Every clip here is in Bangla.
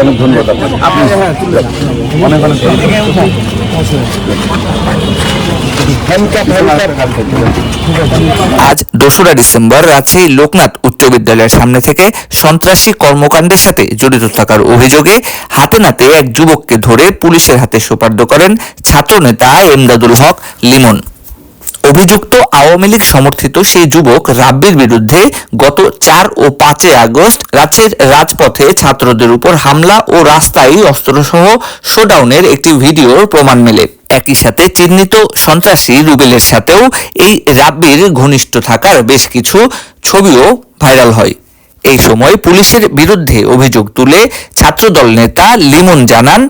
অনেক ধন্যবাদ আপনি অনেক অনেক আজ 2রা ডিসেম্বর রাজশাহী লোকনাথ উচ্চ বিদ্যালয়ের সামনে থেকে সন্ত্রাসী কর্মকাণ্ডের সাথে জড়িত থাকার অভিযোগে হাতে নাতে এক যুবককে ধরে পুলিশের হাতে সোপর্দ করেন ছাত্রনেতা এমদাদুল হক লিমন। অভিযুক্ত আওয়ামী লীগ সমর্থিত সেই যুবক রাব্বির বিরুদ্ধে গত 4 ও 5 আগস্ট রাজশাহীর রাজপথে ছাত্রদের উপর হামলা ও রাস্তায় অস্ত্রসহ শোডাউনের একটি ভিডিওর প্রমাণ মেলে। একই সাথে চিহ্নিত সন্ত্রাসী রুবেলের সাথেও এই রাব্বির ঘনিষ্ঠ থাকার বেশ কিছু ছবিও ভাইরাল হয়। এই সময় পুলিশের বিরুদ্ধে অভিযোগ তুলে ছাত্রদল নেতা লিমন জানান,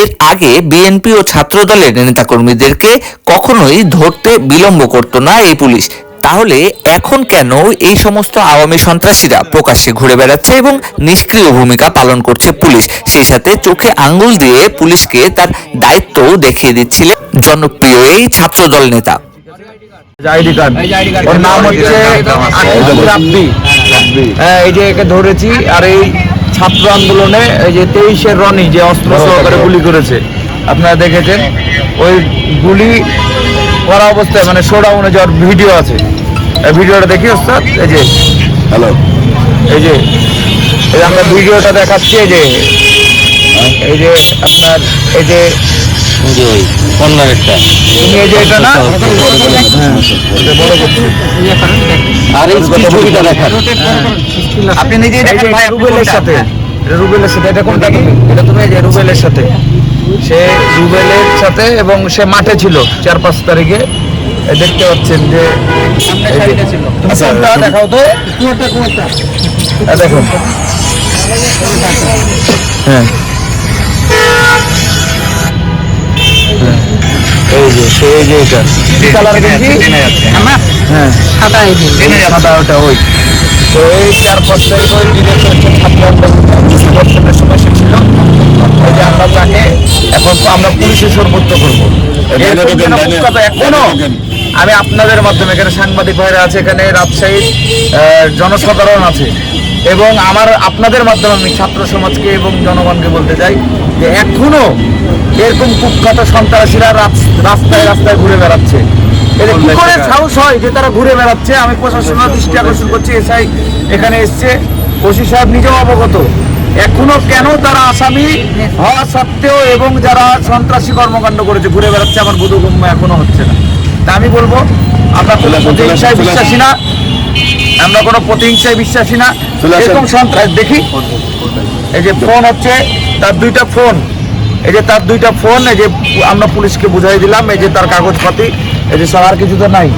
এর আগে বিএনপি ও ছাত্রদলের নেতাকর্মীদেরকে কখনোই ধরতে বিলম্ব করত না এই পুলিশ। তাহলে এখন কেন এই সমস্ত আওয়ামী সন্ত্রাসীরা প্রকাশ্যে ঘুরে বেড়াচ্ছে এবং নিষ্ক্রিয় ভূমিকা পালন করছে পুলিশ? সেই সাথে চোখে আঙ্গুল দিয়ে পুলিশকে তার দায়িত্বও দেখিয়ে দিচ্ছিলেন জনপ্রিয় এই ছাত্রদল নেতা। আইডি কার্ড, ওর নাম হচ্ছে রাব্বি। এই যে একে ধরেছি, আর এই ছাত্র আন্দোলনে এই যে 23-এর রনি যে অস্ত্র সহকারে গুলি করেছে আপনারা দেখেছেন, ওই গুলি করা অবস্থায় মানে শোডাউনে যাওয়ার ভিডিও আছে। এই ভিডিওটা দেখি ওস্তাদ, এই যে হ্যালো, এই যে আমরা ভিডিওটা দেখাচ্ছি। এই যে আপনার এই যে তুমি এই যে এটা না আপনি নিজে রুবেলের সাথে এটা কোনটা তুমি? এটা তুমি এই যে রুবেলের সাথে, সে রুবেলের সাথে এবং সে মাঠে ছিল 4-5 তারিখে। দেখতে পাচ্ছেন যে দেখাও তো, দেখো হ্যাঁ এই যে সেই যে এটা কালার গেঞ্জি, হ্যাঁ সাদা ওটা ওই। তো এই 4-5 তারিখ ওই ডিরেক্টর ছাত্র সমস্যা ছিল, ওই যে আমরা তাকে এখন আমরা পুলিশে সর্বোচ্চ করবো। এখনো আমি আপনাদের মাধ্যমে, এখানে সাংবাদিক ভাইরা আছে, এখানে রাজশাহীর জনসাধারণ আছে, এবং আপনাদের মাধ্যমে আমি ছাত্র সমাজকে এবং জনগণকে বলতে চাই যে এখনো এরকম কুখ্যাত সন্ত্রাসীরা রাস্তায় রাস্তায় ঘুরে বেড়াচ্ছে। এদের কি করে সাহস হয় যে তারা ঘুরে বেড়াচ্ছে? আমি প্রশাসনের দৃষ্টি আকর্ষণ করছি, এসআই এখানে এসছে, ওসি সাহেব নিজেও অবগত। এখনো কেন তারা আসামি হওয়া সত্ত্বেও এবং যারা সন্ত্রাসী কর্মকাণ্ড করেছে ঘুরে বেড়াচ্ছে, আমার বোধগম্য এখনো হচ্ছে না। তা আমি বলবো, আমরা কোনো প্রতিহিংসায় বিশ্বাসী না, আমরা কোনো প্রতিহিংসায় বিশ্বাসী না। এরকম সন্ত্রাস দেখি, এই যে ফোন হচ্ছে তার 2টা ফোন, এই যে তার 2টা ফোন, এই যে আমরা পুলিশকে বুঝাই দিলাম, এই যে তার কাগজপাতি, এই যে আর কিছু তো নাই,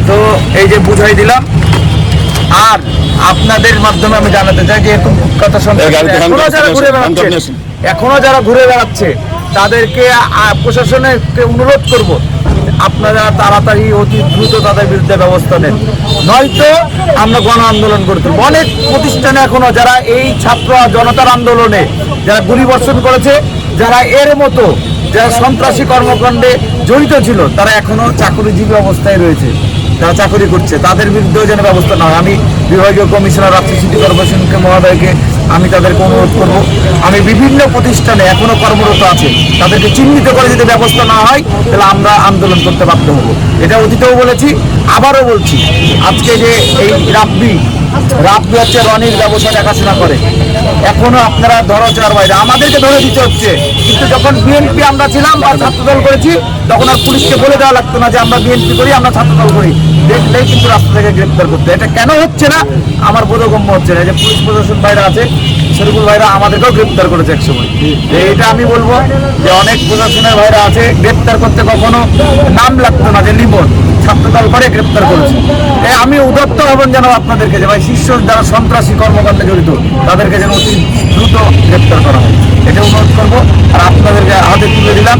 তো এই যে বুঝাই দিলাম। আর আপনাদের মাধ্যমে আমি জানাতে চাই যে এরকম কুখ্যাত সন্ত্রাসী এখনো যারা ঘুরে বেড়াচ্ছে তাদেরকে প্রশাসনকে অনুরোধ করব, আপনারা তাড়াতাড়ি অতি দ্রুত তাদের বিরুদ্ধে ব্যবস্থা নেন, নয়তো আমরা গণ আন্দোলন করে তুলব। অনেক প্রতিষ্ঠানে এখনো যারা এই ছাত্র জনতার আন্দোলনে যারা গুলিবর্ষণ করেছে, যারা এর মতো যারা সন্ত্রাসী কর্মকাণ্ডে জড়িত ছিল, তারা এখনো চাকরিজীবী অবস্থায় রয়েছে, যারা চাকরি করছে, তাদের বিরুদ্ধেও যেন ব্যবস্থা না হয়। আমি বিভাগীয় কমিশনার রাজশাহী সিটি কর্পোরেশনকে মহোদয়কে আমি তাদেরকে অনুরোধ করব, আমি বিভিন্ন প্রতিষ্ঠানে এখনো কর্মরত আছে, তাদেরকে চিহ্নিত করে যদি ব্যবস্থা না হয় তাহলে আমরা আন্দোলন করতে বাধ্য হব। এটা অতীতেও বলেছি, আবারও বলছি। আজকে যে এই রাব্বি হচ্ছে রনির ব্যবসা দেখাশোনা করে, এখনো আপনারা ধরাছোঁয়ার বাইরে, আমাদেরকে ধরে দিতে হচ্ছে। কিন্তু যখন বিএনপি আমরা ছিলাম বা ছাত্রদল করেছি, তখন আর পুলিশকে বলে দেওয়া লাগতো না যে আমরা বিএনপি করি, আমরা ছাত্রদল করি, দেখলেই কিন্তু রাস্তা থেকে গ্রেপ্তার করতে। এটা কেন হচ্ছে না আমার বোধগম্য হচ্ছে না। যে পুলিশ প্রশাসন ভাইরা আছে, শরীফুল ভাইরা আমাদেরকেও গ্রেপ্তার করেছে একসময়। এটা আমি বলবো যে অনেক প্রশাসনের ভাইরা আছে, গ্রেপ্তার করতে কখনো নাম লাগতো না, যে লিমন ছাত্রদল করে গ্রেপ্তার করেছে। আমি উদাত্ত আহ্বান জানাবো আপনাদেরকে যে ভাই শীর্ষ যারা সন্ত্রাসী কর্মকাণ্ডে জড়িত তাদেরকে যেন অতি দ্রুত গ্রেপ্তার করা হয়, এটা অনুরোধ করবো। আর আপনাদেরকে হাতে তুলে দিলাম।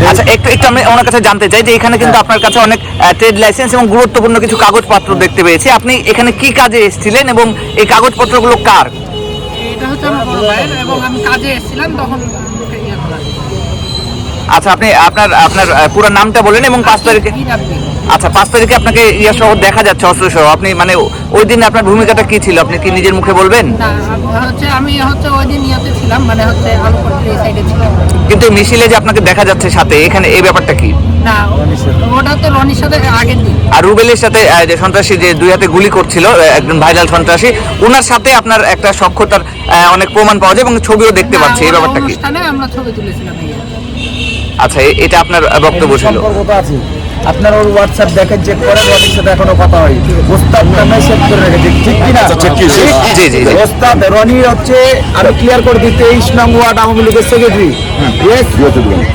আচ্ছা, একটু আমি ওনার কাছে জানতে চাই যে এখানে কিন্তু আপনার কাছে অনেক ট্রেড লাইসেন্স এবং গুরুত্বপূর্ণ কিছু কাগজপত্র দেখতে পেয়েছি, আপনি এখানে কি কাজে এসেছিলেন এবং এই কাগজপত্রগুলো কার? এটা হচ্ছে আমার বড় ভাইয়ের, এবং আমি কাজে এসেছিলাম তখন। আচ্ছা, আপনি আপনার পুরো নামটা বলেন এবং 5 তারিখে আচ্ছা, 5 তারিখে আপনাকে ইয়া সহ দেখা যাচ্ছে অস্ত্র সহ, আপনি মানে ওই দিন আপনার ভূমিকাটা কি ছিল, আপনি কি নিজের মুখে বলবেন? না আমি ওই দিন ইয়েতে ছিলাম, মানে আলুপট্টির এই সাইডে ছিলাম। কিন্তু মিছিলে যে আপনাকে দেখা যাচ্ছে সাথে, এখানে এই ব্যাপারটা কি? না, ওটা তো রনির সাথে আগের দিন। আর রুবেলের সাথে যে সন্ত্রাসী যে 2 হাতে গুলি করছিল, একজন ভাইরাল সন্ত্রাসী, ওনার সাথে আপনার একটা সখ্যতার অনেক প্রমাণ পাওয়া যায় এবং ছবিও দেখতে পাচ্ছি, এই ব্যাপারটা কি? অনুষ্ঠানে আমরা ছবি তুলেছিলাম। আচ্ছা, এটা আপনার বক্তব্য ছিল। সম্পর্ক তো আছে। আপনার ওর হোয়াটসঅ্যাপ দেখেন, চেক করেন, রনির সাথে এখনো কথা হয়। ওস্তাদ নামে সেভ করে রেখেছে, ঠিক কি না? চেক কি? জি জি জি। ওস্তাদ রনি হচ্ছে, আমি ক্লিয়ার করে দিই, 23 নং ওয়ার্ড আওয়ামী লীগের সেক্রেটারি।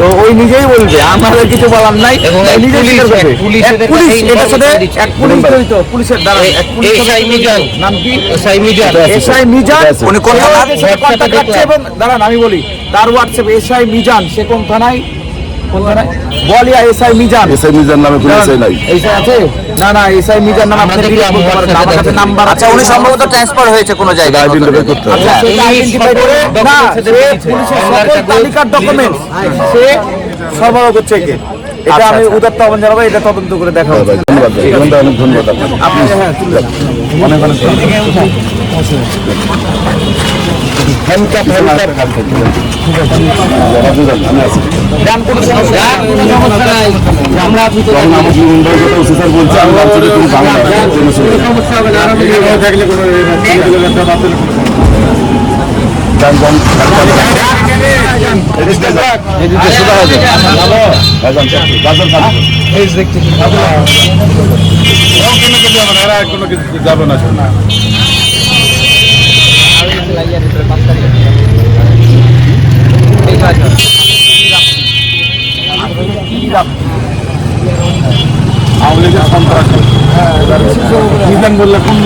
তো ওই নিজেই বলবে, আমাদের কিছু বলার নাই। ওই নিজেই স্বীকার করবে। এক পুলিশ এটার সাথে এক পুলিশ জড়িত, পুলিশের দ্বারা এক পুলিশ নাম কি? এসআই মিজান। উনি কোন সেও থানার? এর সাথে contact রাখছে এবং দাঁড়ান আমি বলি, তার হোয়াটসঅ্যাপ এসআই মিজান, সে কোন থানায়? কোন থানায়? বলিয়া এসআই মিজান। এসআই মিজান নামে কোনো এসআই নাই। এসআই আছে? না না, এসআই মিজান নাম আপনি ডিলিট করতে পারেন, আমার কাছে নাম্বার আছে। আচ্ছা, উনি সম্ভবত ট্রান্সফার হয়েছে কোনো জায়গায়। আইডেন্টিফাই করতে হবে। আচ্ছা, সেটা আইডেন্টিফাই করে না, সে পুলিশের সকল তালিকার ডকুমেন্টস সে সরবরাহ করছে একে। এটা আমি উদাত্ত আহ্বান জানাবো, এটা তদন্ত করে দেখা হবে। ধন্যবাদ ভাই, এখানটা অনেক ধন্যবাদ আপনাকে। আপনি হ্যাঁ তুলে দেন। অনেক অনেক ধন্যবাদ। হ্যান্ডকাপ আমি আছি। ডান কোনো সমস্যা নাই, আমরা আছি তো। যখন আমাকে মুম্বাই কথা ওসি স্যার বলছে, আমি ভাবছি যে তুমি বাংলা সমস্যা হবে না, আরামে থাকলে কোনো কোনো কিছু যাবে না। আওয়ামী লীগের সন্ত্রাসী বললে কোন